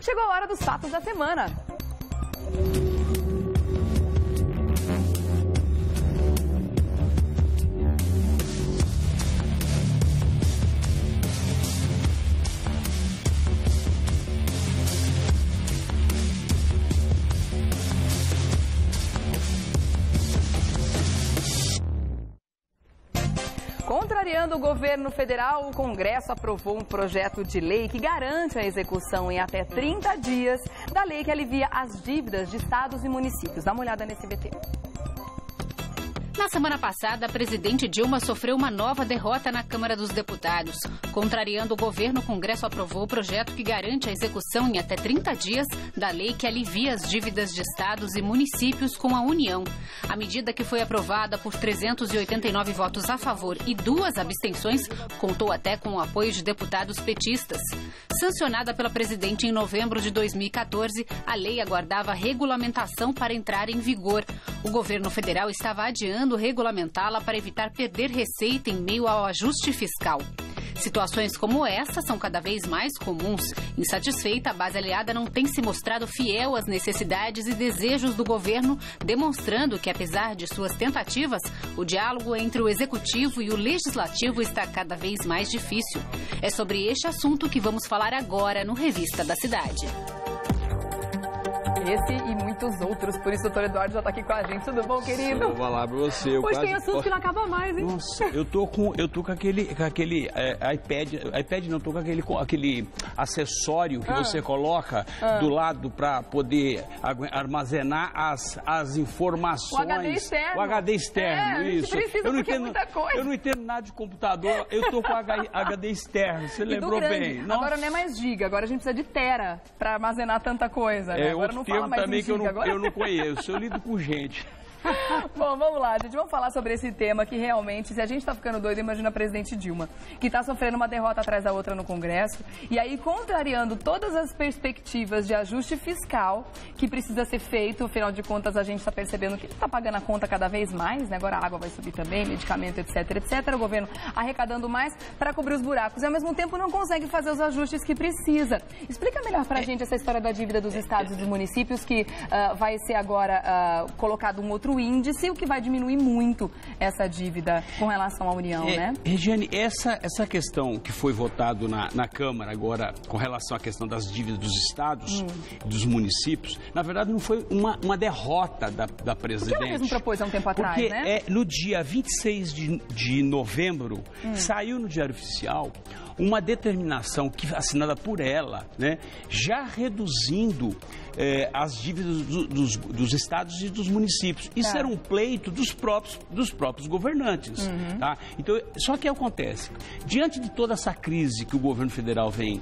Chegou a hora dos fatos da semana. Contrariando o governo federal, o Congresso aprovou um projeto de lei que garante a execução em até 30 dias da lei que alivia as dívidas de estados e municípios. Dá uma olhada nesse VT. Na semana passada, a presidente Dilma sofreu uma nova derrota na Câmara dos Deputados. Contrariando o governo, o Congresso aprovou o projeto que garante a execução em até 30 dias da lei que alivia as dívidas de estados e municípios com a União. A medida, que foi aprovada por 389 votos a favor e 2 abstenções, contou até com o apoio de deputados petistas. Sancionada pela presidente em novembro de 2014, a lei aguardava regulamentação para entrar em vigor. O governo federal estava adiando regulamentá-la para evitar perder receita em meio ao ajuste fiscal. Situações como essa são cada vez mais comuns. Insatisfeita, a base aliada não tem se mostrado fiel às necessidades e desejos do governo, demonstrando que, apesar de suas tentativas, o diálogo entre o executivo e o legislativo está cada vez mais difícil. É sobre este assunto que vamos falar agora no Revista da Cidade. Esse e muitos outros, por isso o doutor Eduardo já está aqui com a gente. Tudo bom, querido? Eu vou falar pra você. Hoje tem assunto que não acaba mais, hein? Nossa, eu tô com aquele iPad não, tô com aquele acessório que você coloca do lado para poder armazenar as informações. O HD externo. O HD externo, isso. Eu não entendo muita coisa. Eu não entendo nada de computador, eu tô com HD externo, você lembrou bem. Nossa. Agora não é mais giga, agora a gente precisa de tera para armazenar tanta coisa. Né? Agora não fala mais também que giga, eu não conheço, eu lido com gente. Bom, vamos lá, gente. Vamos falar sobre esse tema que realmente, se a gente tá ficando doido, imagina a presidente Dilma, que tá sofrendo uma derrota atrás da outra no Congresso, e aí contrariando todas as perspectivas de ajuste fiscal que precisa ser feito. Afinal de contas, a gente tá percebendo que tá pagando a conta cada vez mais, né? Agora a água vai subir também, medicamento, etc, etc. O governo arrecadando mais para cobrir os buracos e, ao mesmo tempo, não consegue fazer os ajustes que precisa. Explica melhor pra gente essa história da dívida dos estados e dos municípios, que vai ser agora colocado um outro índice, o que vai diminuir muito essa dívida com relação à União, né? Regiane, essa questão que foi votado na Câmara agora com relação à questão das dívidas dos estados e dos municípios, na verdade não foi uma derrota da presidente. O que ela mesmo propôs há um tempo atrás, porque né? No dia 26 de novembro, saiu no Diário Oficial uma determinação assinada por ela, né, já reduzindo as dívidas dos estados e dos municípios. Isso era um pleito dos próprios governantes. Tá? Então, só que acontece, diante de toda essa crise que o governo federal vem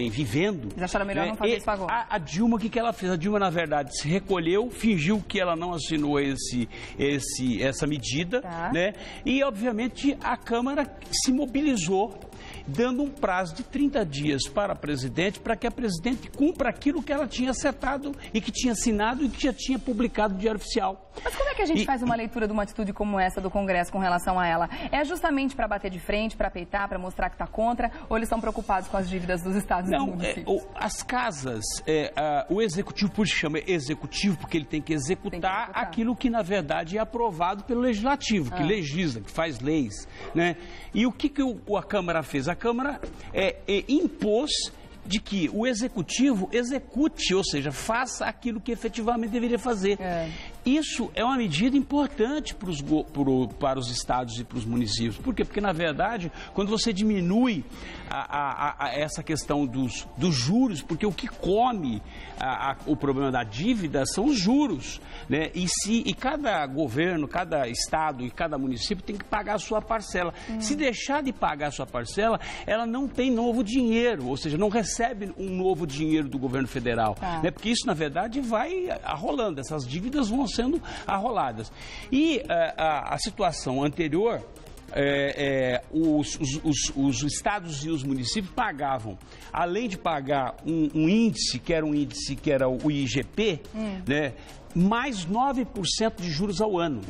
vivendo... Eles acharam melhor não fazer isso agora. A Dilma, o que ela fez? A Dilma, na verdade, se recolheu, fingiu que ela não assinou essa medida, né? E, obviamente, a Câmara se mobilizou, dando um prazo de 30 dias para a presidente, para que a presidente cumpra aquilo que ela tinha acertado e que tinha assinado e que já tinha publicado no Diário Oficial. Mas como é que a gente faz uma leitura de uma atitude como essa do Congresso com relação a ela? É justamente para bater de frente, para peitar, para mostrar que está contra, ou eles estão preocupados com as dívidas dos estados e dos municípios? As casas, o executivo, por isso chama executivo, porque ele tem que executar aquilo que, na verdade, é aprovado pelo legislativo, que legisla, que faz leis, né? E o que a Câmara fez? A Câmara impôs de que o executivo execute, ou seja, faça aquilo que efetivamente deveria fazer. Isso é uma medida importante para os estados e para os municípios. Por quê? Porque, na verdade, quando você diminui essa questão dos juros, porque o que come o problema da dívida são os juros, né? E cada governo, cada estado e cada município tem que pagar a sua parcela. Se deixar de pagar a sua parcela, ela não tem novo dinheiro, ou seja, não recebe um novo dinheiro do governo federal, né? Porque isso, na verdade, vai arrolando, essas dívidas vão sendo arroladas. E a situação anterior os estados e os municípios pagavam, além de pagar um índice, que era o IGP, né, mais 9% de juros ao ano.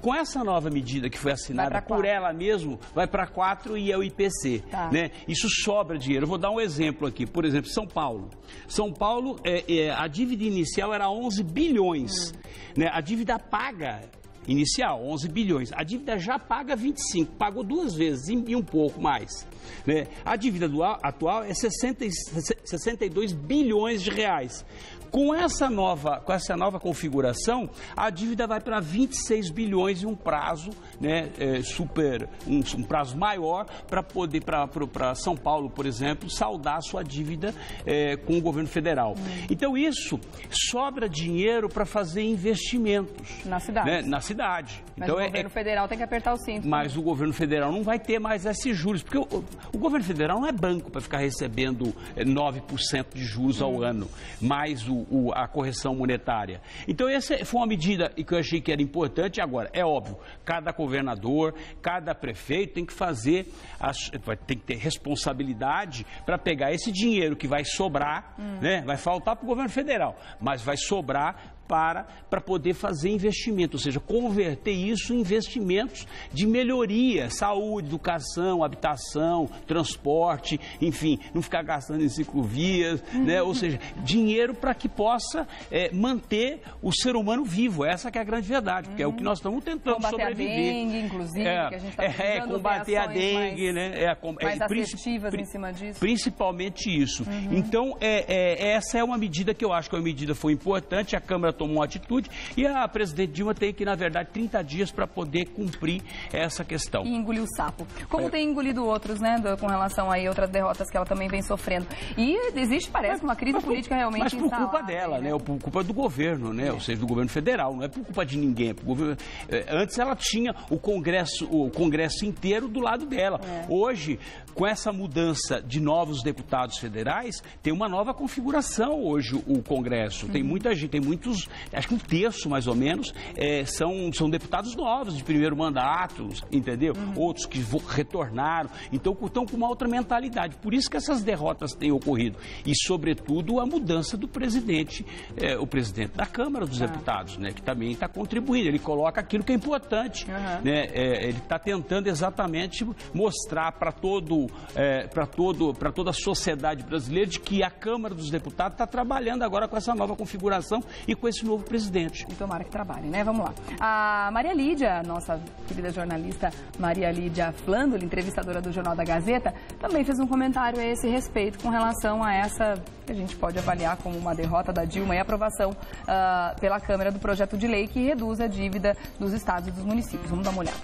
Com essa nova medida que foi assinada por ela mesmo, vai para 4% e é o IPC. Né? Isso sobra dinheiro. Eu vou dar um exemplo aqui. Por exemplo, São Paulo. São Paulo, a dívida inicial era 11 bilhões. Né? A dívida paga inicial, 11 bilhões. A dívida já paga 25, pagou 2 vezes e um pouco mais. Né? A dívida atual é 62 bilhões de reais. Com essa nova configuração, a dívida vai para 26 bilhões e um prazo, né, um prazo maior para poder, para São Paulo, por exemplo, saldar a sua dívida com o governo federal. Então, isso sobra dinheiro para fazer investimentos. Na cidade. Né, na cidade. Mas então, o governo federal tem que apertar o cinto. Mas o governo federal não vai ter mais esses juros, porque o governo federal não é banco para ficar recebendo 9% de juros ao ano, mais a correção monetária. Então, essa foi uma medida que eu achei que era importante. Agora, é óbvio, cada governador, cada prefeito tem que tem que ter responsabilidade para pegar esse dinheiro que vai sobrar, né? Vai faltar para o governo federal, mas vai sobrar para poder fazer investimento, ou seja, converter isso em investimentos de melhoria, saúde, educação, habitação, transporte, enfim, não ficar gastando em ciclovias, né? Ou seja, dinheiro para que possa manter o ser humano vivo. Essa que é a grande verdade, porque é o que nós estamos tentando combater sobreviver. A dengue, inclusive, que a gente está combater a dengue, né? Mais assertivas em cima disso. Principalmente isso. Então, essa é uma medida que eu acho que a medida foi importante, a Câmara tomou uma atitude e a presidente Dilma tem que, na verdade, 30 dias para poder cumprir essa questão. E engoliu o sapo. Como tem engolido outros, né, com relação a outras derrotas que ela também vem sofrendo. E existe, parece, uma crise política realmente instalada. Mas por culpa dela, né? Por culpa do governo, né? Ou seja, do governo federal, não é por culpa de ninguém. Antes ela tinha o Congresso inteiro do lado dela. Hoje, com essa mudança de novos deputados federais, tem uma nova configuração hoje o Congresso. Tem muita gente, tem muitos, acho que 1/3 mais ou menos, são deputados novos de primeiro mandato, entendeu? Outros que retornaram, então estão com uma outra mentalidade. Por isso que essas derrotas têm ocorrido. E, sobretudo, a mudança do presidente, o presidente da Câmara dos Deputados, né, que também está contribuindo. Ele coloca aquilo que é importante. Né? Ele está tentando exatamente mostrar para toda a sociedade brasileira de que a Câmara dos Deputados está trabalhando agora com essa nova configuração e com esse novo presidente. E tomara que trabalhe, né? Vamos lá. A Maria Lídia, nossa querida jornalista Maria Lídia Flandoli, entrevistadora do Jornal da Gazeta, também fez um comentário a esse respeito com relação a essa, que a gente pode avaliar como uma derrota da Dilma e a aprovação pela Câmara do projeto de lei que reduz a dívida dos estados e dos municípios. Vamos dar uma olhada.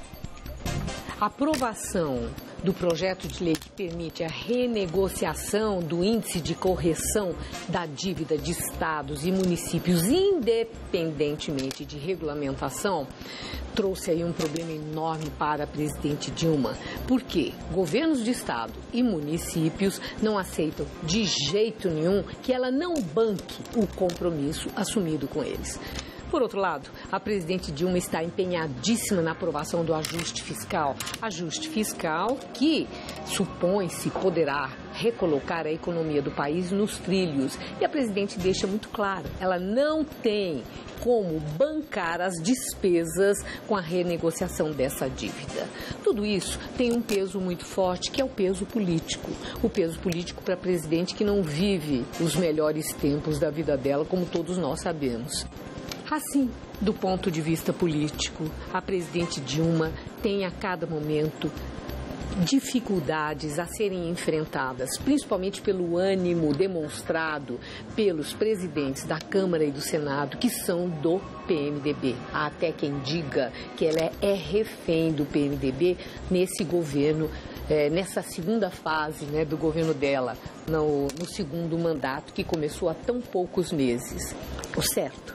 A aprovação do projeto de lei que permite a renegociação do índice de correção da dívida de estados e municípios, independentemente de regulamentação, trouxe aí um problema enorme para a presidente Dilma. Por quê? Governos de estado e municípios não aceitam de jeito nenhum que ela não banque o compromisso assumido com eles. Por outro lado, a presidente Dilma está empenhadíssima na aprovação do ajuste fiscal. Ajuste fiscal que, supõe-se, poderá recolocar a economia do país nos trilhos. E a presidente deixa muito claro, ela não tem como bancar as despesas com a renegociação dessa dívida. Tudo isso tem um peso muito forte, que é o peso político. O peso político para a presidente que não vive os melhores tempos da vida dela, como todos nós sabemos. Assim, do ponto de vista político, a presidente Dilma tem a cada momento dificuldades a serem enfrentadas, principalmente pelo ânimo demonstrado pelos presidentes da Câmara e do Senado, que são do PMDB. Há até quem diga que ela é refém do PMDB nesse governo, nessa segunda fase, né, do governo dela, no segundo mandato, que começou há tão poucos meses. O certo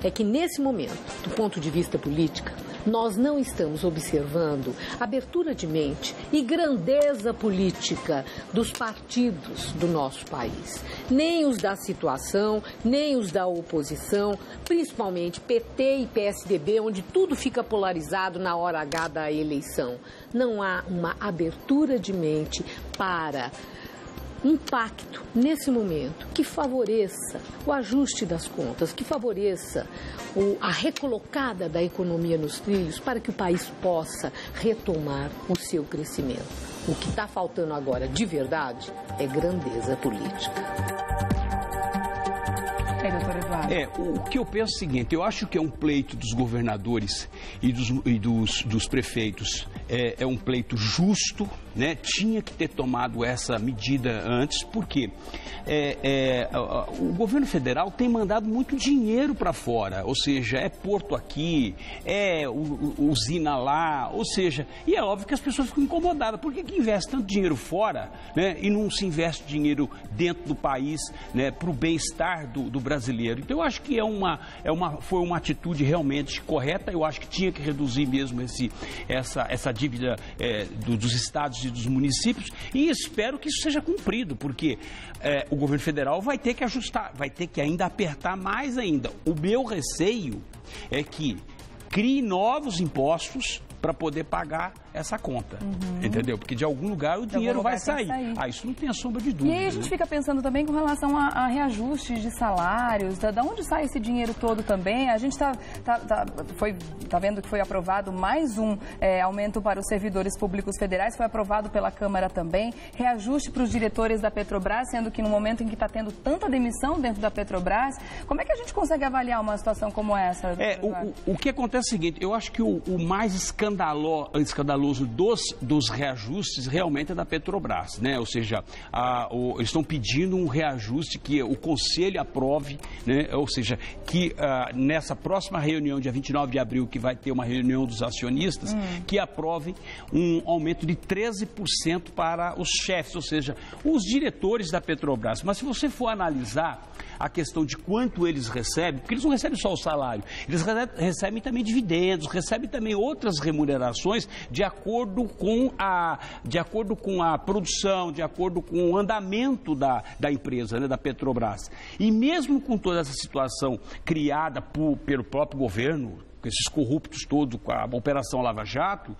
é que, nesse momento, do ponto de vista político, nós não estamos observando abertura de mente e grandeza política dos partidos do nosso país. Nem os da situação, nem os da oposição, principalmente PT e PSDB, onde tudo fica polarizado na hora H da eleição. Não há uma abertura de mente para um pacto, nesse momento, que favoreça o ajuste das contas, que favoreça a recolocada da economia nos trilhos para que o país possa retomar o seu crescimento. O que está faltando agora, de verdade, é grandeza política. O que eu penso é o seguinte, eu acho que é um pleito dos governadores e dos prefeitos, é um pleito justo, né? Tinha que ter tomado essa medida antes, porque o governo federal tem mandado muito dinheiro para fora, ou seja, é porto aqui, é usina lá, ou seja, e é óbvio que as pessoas ficam incomodadas. Por que investe tanto dinheiro fora, né, e não se investe dinheiro dentro do país, né, para o bem-estar do brasileiro? Então eu acho que foi uma atitude realmente correta. Eu acho que tinha que reduzir mesmo essa dívida dos estados e dos municípios, e espero que isso seja cumprido, porque o governo federal vai ter que ajustar, vai ter que ainda apertar mais ainda. O meu receio é que crie novos impostos para poder pagar essa conta, entendeu? Porque de algum lugar o dinheiro vai sair. Isso não tem a sombra de dúvida. E aí a gente fica pensando também com relação a reajustes de salários, da onde sai esse dinheiro todo também? A gente tá vendo que foi aprovado mais um aumento para os servidores públicos federais, foi aprovado pela Câmara também, reajuste para os diretores da Petrobras, sendo que no momento em que está tendo tanta demissão dentro da Petrobras, como é que a gente consegue avaliar uma situação como essa? O que acontece é o seguinte, eu acho que o mais escandaloso dos reajustes realmente é da Petrobras, né? Ou seja, eles estão pedindo um reajuste que o Conselho aprove, né? Ou seja, que nessa próxima reunião, dia 29 de abril, que vai ter uma reunião dos acionistas, que aprove um aumento de 13% para os chefes, ou seja, os diretores da Petrobras. Mas se você for analisar a questão de quanto eles recebem, porque eles não recebem só o salário, eles recebem também dividendos, recebem também outras remunerações de acordo com a produção, de acordo com o andamento da empresa, né, da Petrobras. E mesmo com toda essa situação criada pelo próprio governo, com esses corruptos todos, com a Operação Lava Jato,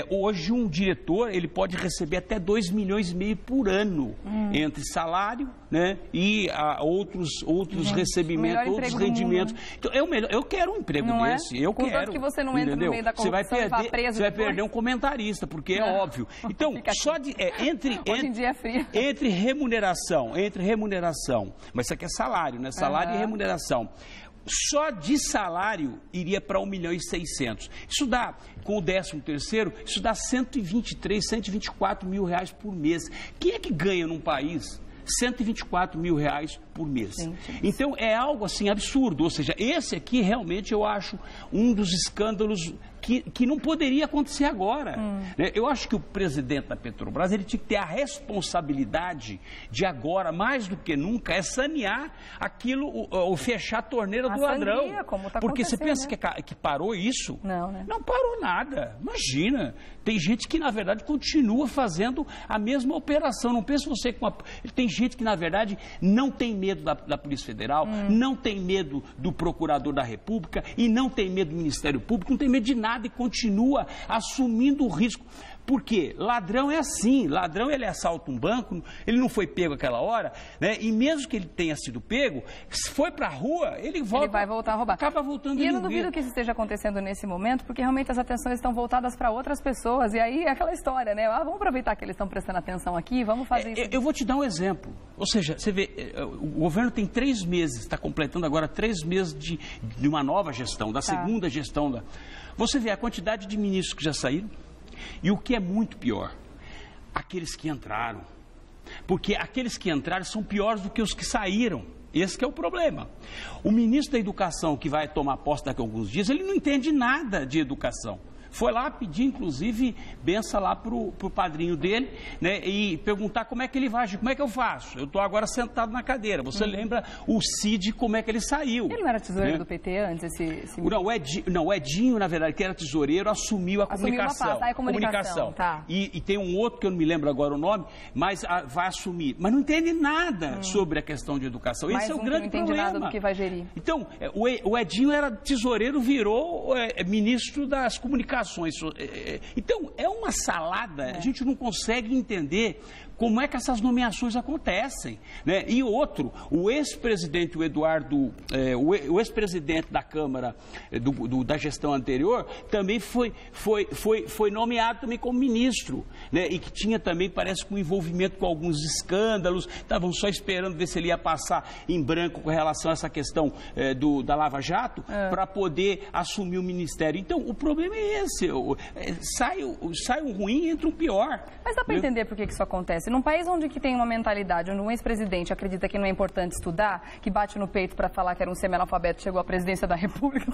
hoje um diretor ele pode receber até 2,5 milhões por ano, entre salário, né, e outros recebimentos, outros rendimentos. Então, eu quero um emprego desse, eu quero. Contanto que você não entra no meio da corrupção e vá preso. Você vai perder um comentarista, porque é óbvio. Então, só hoje em dia é frio. Entre remuneração, mas isso aqui é salário, né? Salário e remuneração. Só de salário iria para 1.600.000. Isso dá, com o 13º, isso dá 123, 124 mil reais por mês. Quem é que ganha num país 124 mil reais por mês? Sim. Então é algo assim absurdo, ou seja, esse aqui realmente eu acho um dos escândalos que não poderia acontecer agora. Eu acho que o presidente da Petrobras ele tinha que ter a responsabilidade de agora, mais do que nunca, sanear aquilo, ou fechar a torneira do ladrão. Porque você pensa, né, que parou isso? Não, né? Não parou nada. Imagina. Tem gente que, na verdade, continua fazendo a mesma operação. Não pensa você com tem gente que, na verdade, não tem medo da Polícia Federal, não tem medo do Procurador da República e não tem medo do Ministério Público, não tem medo de nada e continua assumindo o risco. Por quê? Ladrão é assim, ladrão ele assalta um banco, ele não foi pego aquela hora, né? E mesmo que ele tenha sido pego, se foi para a rua, ele vai voltar a roubar. Acaba voltando. E eu não duvido que isso esteja acontecendo nesse momento, porque realmente as atenções estão voltadas para outras pessoas, e aí é aquela história, né? Vamos aproveitar que eles estão prestando atenção aqui, vamos fazer isso. Eu vou te dar um exemplo, ou seja, você vê, o governo tem 3 meses, está completando agora 3 meses de uma nova gestão, da segunda gestão. Você vê a quantidade de ministros que já saíram, e o que é muito pior, aqueles que entraram. Porque aqueles que entraram são piores do que os que saíram. Esse que é o problema. O ministro da Educação, que vai tomar posse daqui a alguns dias, ele não entende nada de educação. Foi lá pedir, inclusive, benção lá pro padrinho dele, né? E perguntar como é que ele vai agir, como é que eu faço? Eu estou agora sentado na cadeira. Você lembra o Cid, como é que ele saiu? Ele não era tesoureiro do PT antes? Não, o Edinho, na verdade, que era tesoureiro, assumiu a comunicação. Uma pasta, a comunicação. Tá. E tem um outro, que eu não me lembro agora o nome, mas vai assumir. Mas não entende nada sobre a questão de educação. Esse é o grande problema. Não entende nada do que vai gerir. Então, o Edinho era tesoureiro, virou ministro das comunicações. Então, é uma salada, a gente não consegue entender como é que essas nomeações acontecem, né? E outro, o ex-presidente, o Eduardo, o ex-presidente da Câmara da gestão anterior, também foi nomeado também como ministro, né? E que tinha também, parece, com envolvimento com alguns escândalos, estavam só esperando ver se ele ia passar em branco com relação a essa questão da Lava Jato, para poder assumir o ministério. Então, o problema é esse, sai um ruim e entra um pior. Mas dá para entender por que isso acontece? Num país onde que tem uma mentalidade, onde um ex-presidente acredita que não é importante estudar, que bate no peito para falar que era um semi-analfabeto, chegou à presidência da República,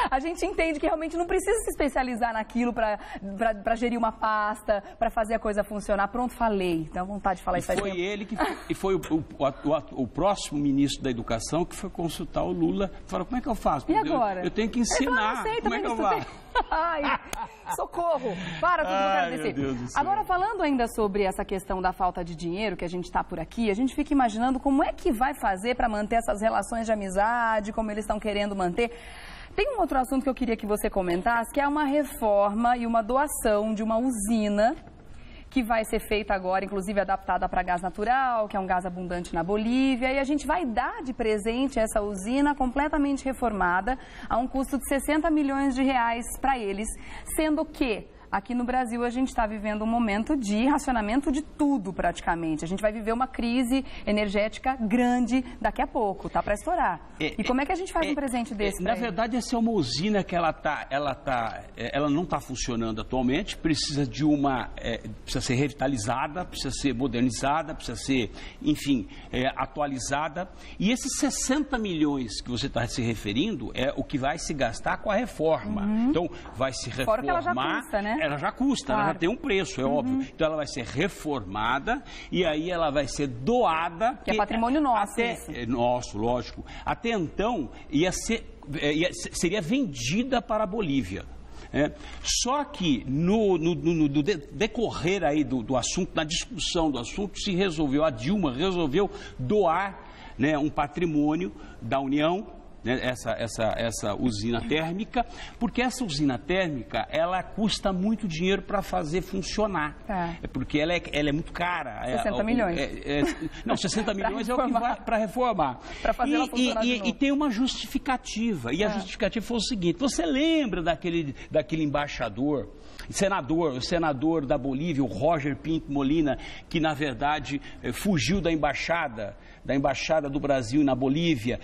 a gente entende que realmente não precisa se especializar naquilo para gerir uma pasta, para fazer a coisa funcionar. Pronto, falei. Dá vontade de falar isso aí. Foi ele e foi o próximo ministro da Educação que foi consultar o Lula. Falou, como é que eu faço? E agora? Eu tenho que ensinar. Como é que eu faço? Ai, socorro! Para tudo que eu quero descer. Agora, falando ainda sobre essa questão da falta de dinheiro, que a gente está por aqui, a gente fica imaginando como é que vai fazer para manter essas relações de amizade, como eles estão querendo manter. Tem um outro assunto que eu queria que você comentasse, que é uma reforma e uma doação de uma usina que vai ser feita agora, inclusive adaptada para gás natural, que é um gás abundante na Bolívia, e a gente vai dar de presente essa usina completamente reformada a um custo de 60 milhões de reais para eles, sendo que aqui no Brasil a gente está vivendo um momento de racionamento de tudo praticamente. A gente vai viver uma crise energética grande daqui a pouco, tá para estourar. E como é que a gente faz um presente desse? Na verdade, essa é uma usina que ela não está funcionando atualmente, precisa ser revitalizada, precisa ser modernizada, precisa ser, enfim, atualizada. E esses 60 milhões que você está se referindo é o que vai se gastar com a reforma. Então, vai se reformar. Fora que ela já custa, né? Ela já custa, ela já tem um preço, é óbvio. Então, ela vai ser reformada e aí ela vai ser doada. Que é patrimônio nosso, isso. Nosso, lógico. Até então, seria vendida para a Bolívia. Só que no decorrer aí do assunto, na discussão do assunto, a Dilma resolveu doar, né, um patrimônio da União, né, essa usina térmica, porque essa usina térmica, ela custa muito dinheiro para fazer funcionar. Porque ela é muito cara. 60 milhões. Não, 60 milhões é o que vai para reformar. Para fazer ela funcionar de novo. E tem uma justificativa. E a justificativa foi o seguinte: você lembra daquele embaixador, o senador da Bolívia, o Roger Pinto Molina, que na verdade fugiu da embaixada do Brasil na Bolívia,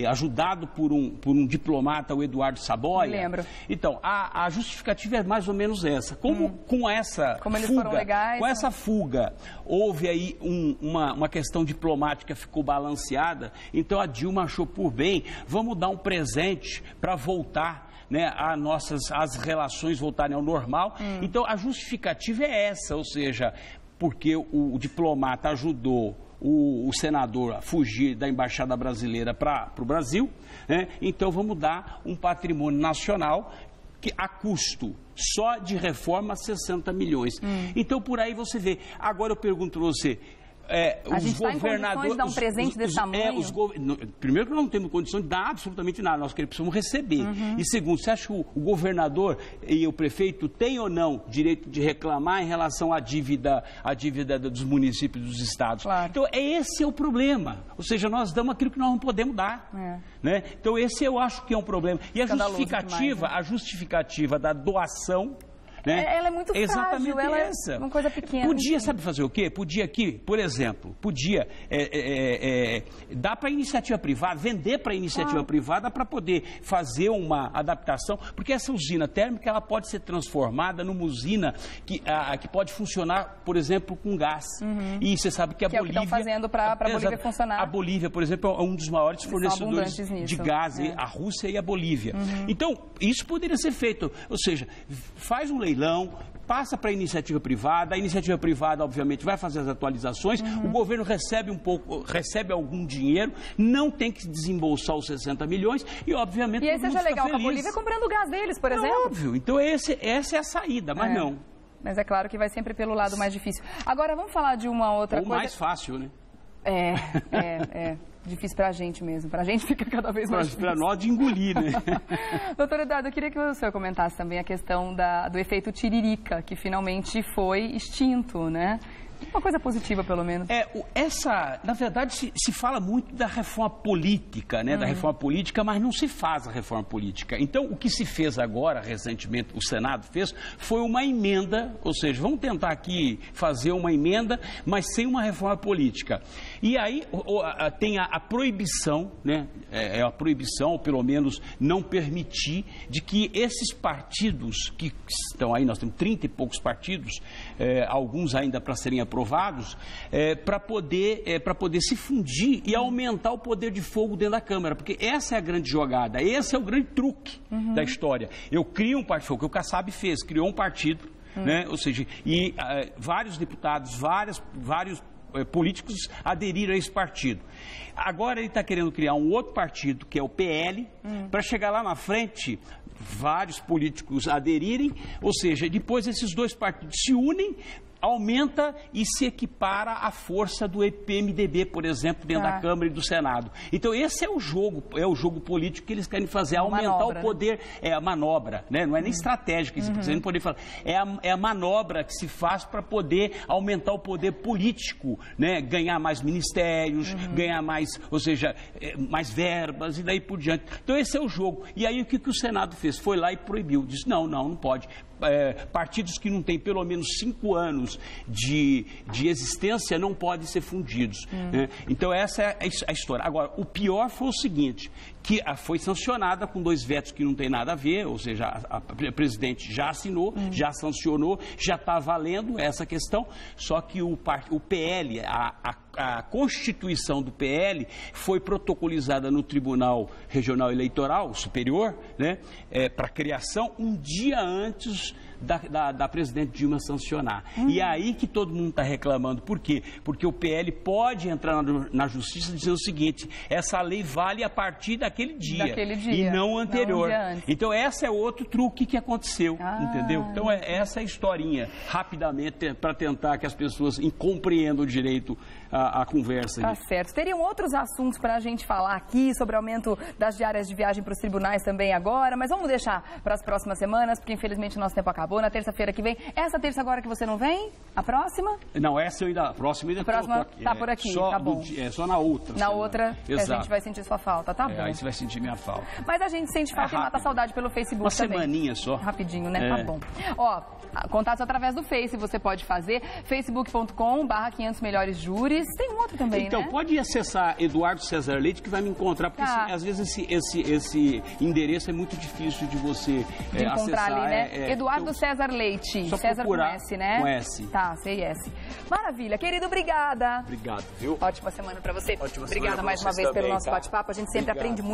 ajudado por um diplomata, o Eduardo Saboia? Me lembro. Então, a justificativa é mais ou menos essa. Com essa fuga, houve aí uma questão diplomática, ficou balanceada, então a Dilma achou por bem, vamos dar um presente para voltar, né, as relações voltarem ao normal. Então, a justificativa é essa, ou seja, porque o diplomata ajudou o senador a fugir da embaixada brasileira para o Brasil, né? Então vamos dar um patrimônio nacional que a custo só de reforma 60 milhões. Então por aí você vê. Agora eu pergunto para você, a gente está em condições de dar um presente desse tamanho? Primeiro que nós não temos condição de dar absolutamente nada, nós precisamos receber. E segundo, você acha que o governador e o prefeito têm ou não direito de reclamar em relação à dívida dos municípios e dos estados? Claro. Então, esse é o problema. Ou seja, nós damos aquilo que nós não podemos dar. Né? Então, esse eu acho que é um problema. E a justificativa da doação né? Ela é muito exatamente frágil, ela essa. É uma coisa pequena. Podia, sabe fazer o quê? Podia aqui, por exemplo, dar para a iniciativa privada, vender para a iniciativa privada para poder fazer uma adaptação, porque essa usina térmica ela pode ser transformada numa usina que pode funcionar, por exemplo, com gás. E você sabe que a Bolívia... é o que estão fazendo para a Bolívia funcionar. A Bolívia, por exemplo, é um dos maiores fornecedores de gás, a Rússia e a Bolívia. Então, isso poderia ser feito, ou seja, faz um leilão, passa para a iniciativa privada, obviamente, vai fazer as atualizações, o governo recebe algum dinheiro, não tem que desembolsar os 60 milhões e, obviamente, e aí seja legal com a Bolívia comprando o gás deles, por exemplo. Óbvio, então essa é a saída, mas não. Mas é claro que vai sempre pelo lado mais difícil. Agora, vamos falar de uma outra coisa... Ou mais fácil, né? Difícil pra gente mesmo. Pra gente fica cada vez mais difícil. Pra nós de engolir, né? Doutor Eduardo, eu queria que o senhor comentasse também a questão do efeito tiririca, que finalmente foi extinto, né? Uma coisa positiva, pelo menos. Na verdade, se fala muito da reforma política, né? Da reforma política, mas não se faz a reforma política. Então, o que se fez agora, recentemente, o Senado fez, foi uma emenda, ou seja, vamos tentar aqui fazer uma emenda, mas sem uma reforma política. E aí tem a proibição, né? A proibição, ou pelo menos não permitir, de que esses partidos que estão aí, nós temos 30 e poucos partidos, alguns ainda para serem aprovados, para poder se fundir e aumentar o poder de fogo dentro da Câmara, porque essa é a grande jogada, esse é o grande truque da história. Eu crio um partido, foi o que o Kassab fez, criou um partido, né? Ou seja, e vários deputados, vários políticos aderiram a esse partido. Agora ele está querendo criar um outro partido, que é o PL, para chegar lá na frente, vários políticos aderirem, ou seja, depois esses dois partidos se unem, aumenta e se equipara à força do PMDB, por exemplo, dentro da Câmara e do Senado. Então, esse é o jogo político que eles querem fazer, aumentar o poder, a manobra, né? Não é nem estratégica, você não poder falar, é a manobra que se faz para poder aumentar o poder político, né? Ganhar mais ministérios, ganhar mais, ou seja, mais verbas e daí por diante. Então, esse é o jogo. E aí, o que o Senado fez? Foi lá e proibiu, disse, não pode. Partidos que não têm pelo menos 5 anos de existência não podem ser fundidos. Né? Então, essa é a história. Agora, o pior foi o seguinte, que foi sancionada com 2 vetos que não tem nada a ver, ou seja, a presidente já assinou, já sancionou, já está valendo essa questão, só que o PL, a Constituição do PL foi protocolizada no Tribunal Regional Eleitoral Superior, né, para criação um dia antes da presidente Dilma sancionar. E é aí que todo mundo está reclamando. Por quê? Porque o PL pode entrar na justiça dizendo o seguinte, essa lei vale a partir daquele dia e não anterior. Então, esse é outro truque que aconteceu, entendeu? Então, essa é a historinha, rapidamente, para tentar que as pessoas compreendam direito a conversa. Tá certo. Teriam outros assuntos para a gente falar aqui sobre o aumento das diárias de viagem para os tribunais também agora, mas vamos deixar para as próximas semanas, porque infelizmente o nosso tempo acabou. Na terça-feira que vem. Essa terça agora que você não vem? A próxima? Não, a próxima ainda tô aqui. Tá por aqui, só tá bom. Só na outra. Na outra, a gente vai sentir sua falta, tá bom. Aí você vai sentir minha falta. Mas a gente sente falta e mata a saudade pelo Facebook também. Uma semaninha só. Rapidinho, né? Tá bom. Ó, contatos através do Face você pode fazer, facebook.com/500 melhores júris. Tem um outro também, então, né? pode acessar Eduardo César Leite que vai me encontrar, porque às vezes esse endereço é muito difícil de você encontrar acessar. Ali, né? Eduardo César Leite. Só César com S, né? Com S. Tá, C-S. Maravilha. Querido, obrigada. Obrigado, viu? Ótima semana pra você. Ótima obrigada semana mais uma vez também, pelo nosso bate-papo. A gente sempre aprende muito.